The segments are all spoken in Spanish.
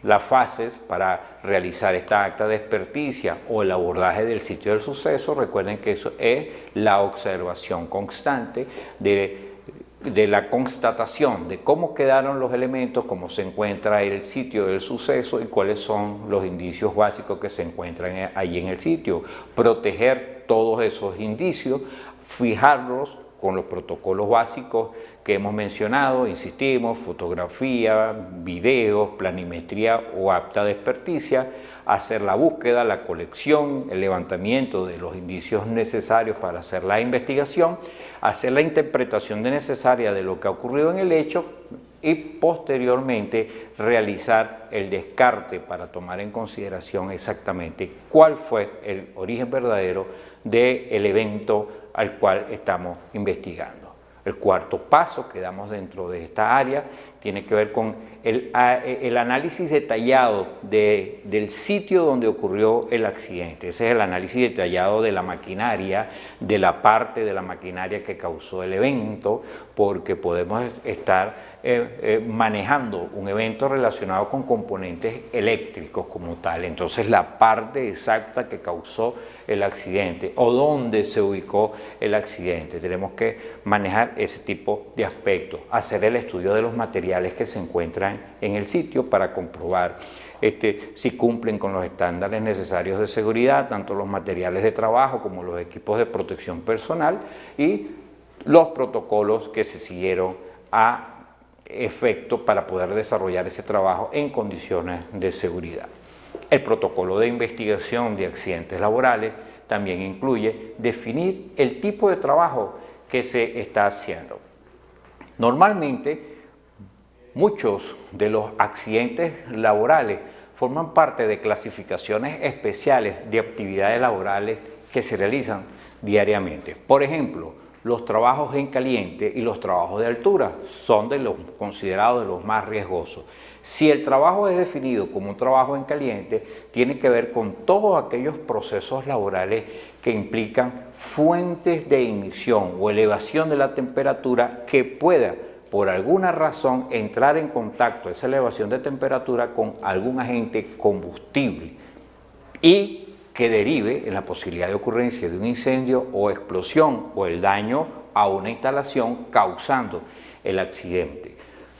las fases para realizar esta acta de experticia o el abordaje del sitio del suceso. Recuerden que eso es la observación constante de la constatación de cómo quedaron los elementos, cómo se encuentra el sitio del suceso y cuáles son los indicios básicos que se encuentran allí en el sitio. Proteger todos esos indicios, fijarlos con los protocolos básicos que hemos mencionado, insistimos, fotografía, video, planimetría o acta de experticia, hacer la búsqueda, la colección, el levantamiento de los indicios necesarios para hacer la investigación, hacer la interpretación necesaria de lo que ha ocurrido en el hecho y posteriormente realizar el descarte para tomar en consideración exactamente cuál fue el origen verdadero del evento al cual estamos investigando. El cuarto paso que damos dentro de esta área tiene que ver con el análisis detallado del sitio donde ocurrió el accidente. Ese es el análisis detallado de la maquinaria, de la parte de la maquinaria que causó el evento, porque podemos estar manejando un evento relacionado con componentes eléctricos como tal. Entonces la parte exacta que causó el accidente o dónde se ubicó el accidente. Tenemos que manejar ese tipo de aspectos, hacer el estudio de los materiales que se encuentran en el sitio para comprobar si cumplen con los estándares necesarios de seguridad, tanto los materiales de trabajo como los equipos de protección personal y los protocolos que se siguieron a efecto para poder desarrollar ese trabajo en condiciones de seguridad. El protocolo de investigación de accidentes laborales también incluye definir el tipo de trabajo que se está haciendo. Normalmente, muchos de los accidentes laborales forman parte de clasificaciones especiales de actividades laborales que se realizan diariamente. Por ejemplo, los trabajos en caliente y los trabajos de altura son considerados de los más riesgosos. Si el trabajo es definido como un trabajo en caliente, tiene que ver con todos aquellos procesos laborales que implican fuentes de ignición o elevación de la temperatura que pueda, por alguna razón, entrar en contacto esa elevación de temperatura con algún agente combustible y que derive en la posibilidad de ocurrencia de un incendio o explosión o el daño a una instalación causando el accidente.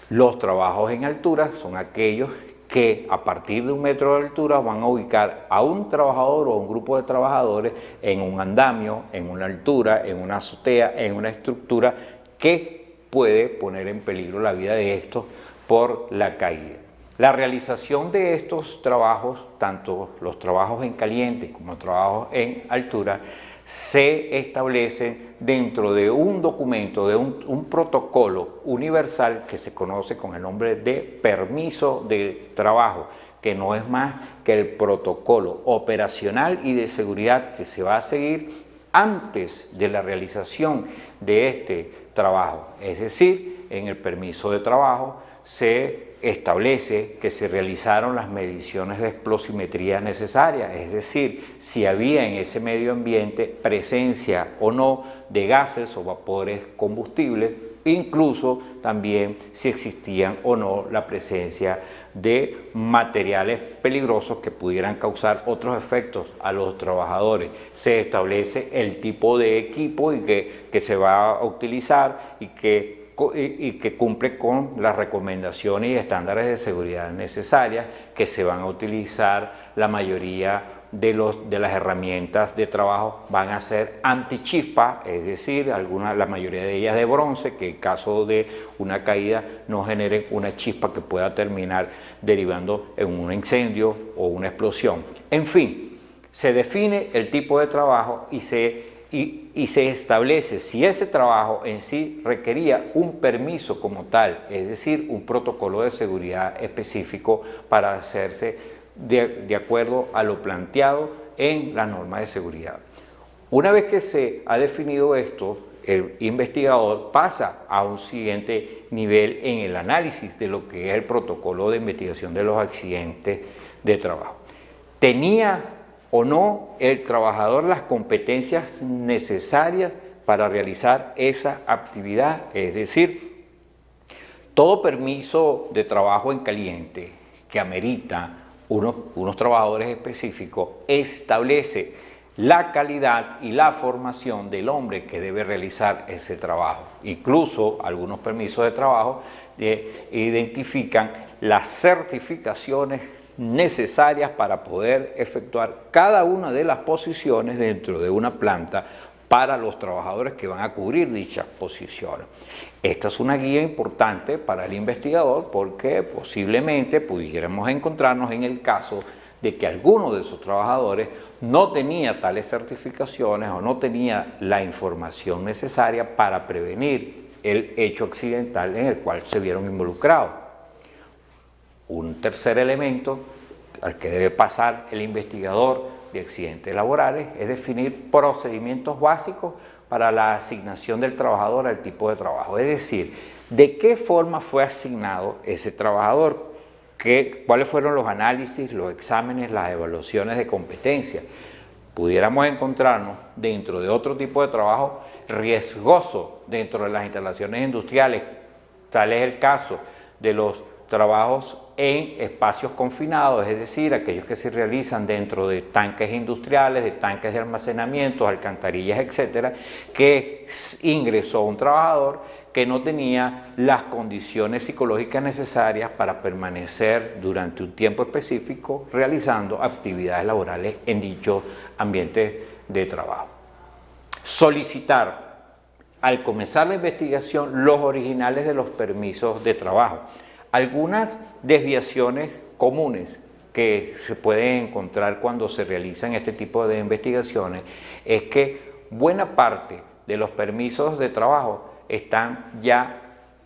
Los trabajos en altura son aquellos que a partir de 1 metro de altura van a ubicar a un trabajador o a un grupo de trabajadores en un andamio, en una altura, en una azotea, en una estructura que puede poner en peligro la vida de estos por la caída. La realización de estos trabajos, tanto los trabajos en caliente como trabajos en altura, se establecen dentro de un documento, de un protocolo universal que se conoce con el nombre de permiso de trabajo, que no es más que el protocolo operacional y de seguridad que se va a seguir antes de la realización de este trabajo. Es decir, en el permiso de trabajo se establece que se realizaron las mediciones de explosimetría necesarias, es decir, si había en ese medio ambiente presencia o no de gases o vapores combustibles, incluso también si existían o no la presencia de materiales peligrosos que pudieran causar otros efectos a los trabajadores. Se establece el tipo de equipo que se va a utilizar y que cumple con las recomendaciones y estándares de seguridad necesarias que se van a utilizar. La mayoría de las herramientas de trabajo van a ser antichispa, es decir, la mayoría de ellas de bronce, que en caso de una caída no generen una chispa que pueda terminar derivando en un incendio o una explosión. En fin, se define el tipo de trabajo y se establece si ese trabajo en sí requería un permiso como tal, es decir, un protocolo de seguridad específico para hacerse de acuerdo a lo planteado en las normas de seguridad. Una vez que se ha definido esto, el investigador pasa a un siguiente nivel en el análisis de lo que es el protocolo de investigación de los accidentes de trabajo. ¿Tenía o no el trabajador las competencias necesarias para realizar esa actividad? Es decir, todo permiso de trabajo en caliente que amerita unos trabajadores específicos, establece la calidad y la formación del hombre que debe realizar ese trabajo. Incluso algunos permisos de trabajo identifican las certificaciones necesarias para poder efectuar cada una de las posiciones dentro de una planta para los trabajadores que van a cubrir dichas posiciones. Esta es una guía importante para el investigador porque posiblemente pudiéramos encontrarnos en el caso de que alguno de esos trabajadores no tenía tales certificaciones o no tenía la información necesaria para prevenir el hecho accidental en el cual se vieron involucrados. Un tercer elemento al que debe pasar el investigador de accidentes laborales es definir procedimientos básicos para la asignación del trabajador al tipo de trabajo. Es decir, de qué forma fue asignado ese trabajador, cuáles fueron los análisis, los exámenes, las evaluaciones de competencia. Pudiéramos encontrarnos dentro de otro tipo de trabajo riesgoso dentro de las instalaciones industriales. Tal es el caso de los trabajos en espacios confinados, es decir, aquellos que se realizan dentro de tanques industriales, de tanques de almacenamiento, alcantarillas, etcétera, que ingresó un trabajador que no tenía las condiciones psicológicas necesarias para permanecer durante un tiempo específico realizando actividades laborales en dicho ambiente de trabajo. Solicitar al comenzar la investigación los originales de los permisos de trabajo. Algunas desviaciones comunes que se pueden encontrar cuando se realizan este tipo de investigaciones es que buena parte de los permisos de trabajo están ya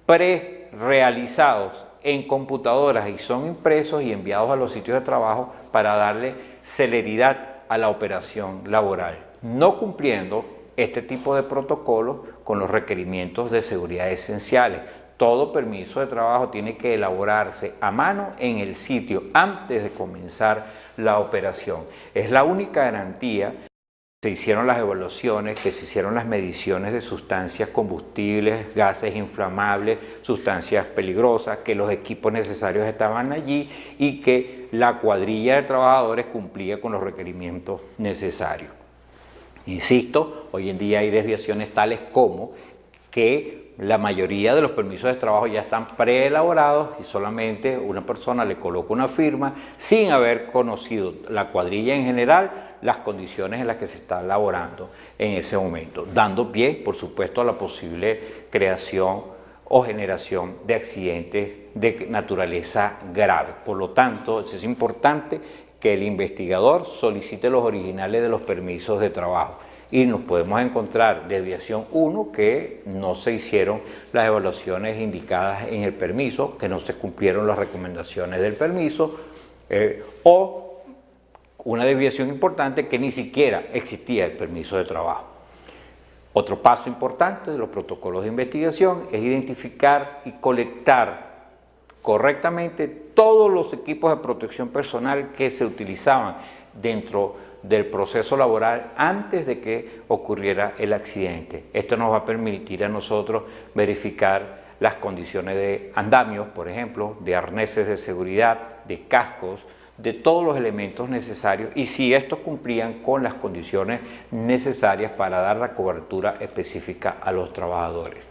pre-realizados en computadoras y son impresos y enviados a los sitios de trabajo para darle celeridad a la operación laboral, no cumpliendo este tipo de protocolos con los requerimientos de seguridad esenciales. Todo permiso de trabajo tiene que elaborarse a mano en el sitio antes de comenzar la operación. Es la única garantía que se hicieron las evaluaciones, que se hicieron las mediciones de sustancias combustibles, gases inflamables, sustancias peligrosas, que los equipos necesarios estaban allí y que la cuadrilla de trabajadores cumplía con los requerimientos necesarios. Insisto, hoy en día hay desviaciones tales como que la mayoría de los permisos de trabajo ya están preelaborados y solamente una persona le coloca una firma sin haber conocido la cuadrilla en general, las condiciones en las que se está elaborando en ese momento, dando pie, por supuesto, a la posible creación o generación de accidentes de naturaleza grave. Por lo tanto, es importante que el investigador solicite los originales de los permisos de trabajo. Y nos podemos encontrar desviación 1, que no se hicieron las evaluaciones indicadas en el permiso, que no se cumplieron las recomendaciones del permiso, o una desviación importante que ni siquiera existía el permiso de trabajo. Otro paso importante de los protocolos de investigación es identificar y colectar correctamente todos los equipos de protección personal que se utilizaban dentro del proceso laboral antes de que ocurriera el accidente. Esto nos va a permitir a nosotros verificar las condiciones de andamios, por ejemplo, de arneses de seguridad, de cascos, de todos los elementos necesarios y si estos cumplían con las condiciones necesarias para dar la cobertura específica a los trabajadores.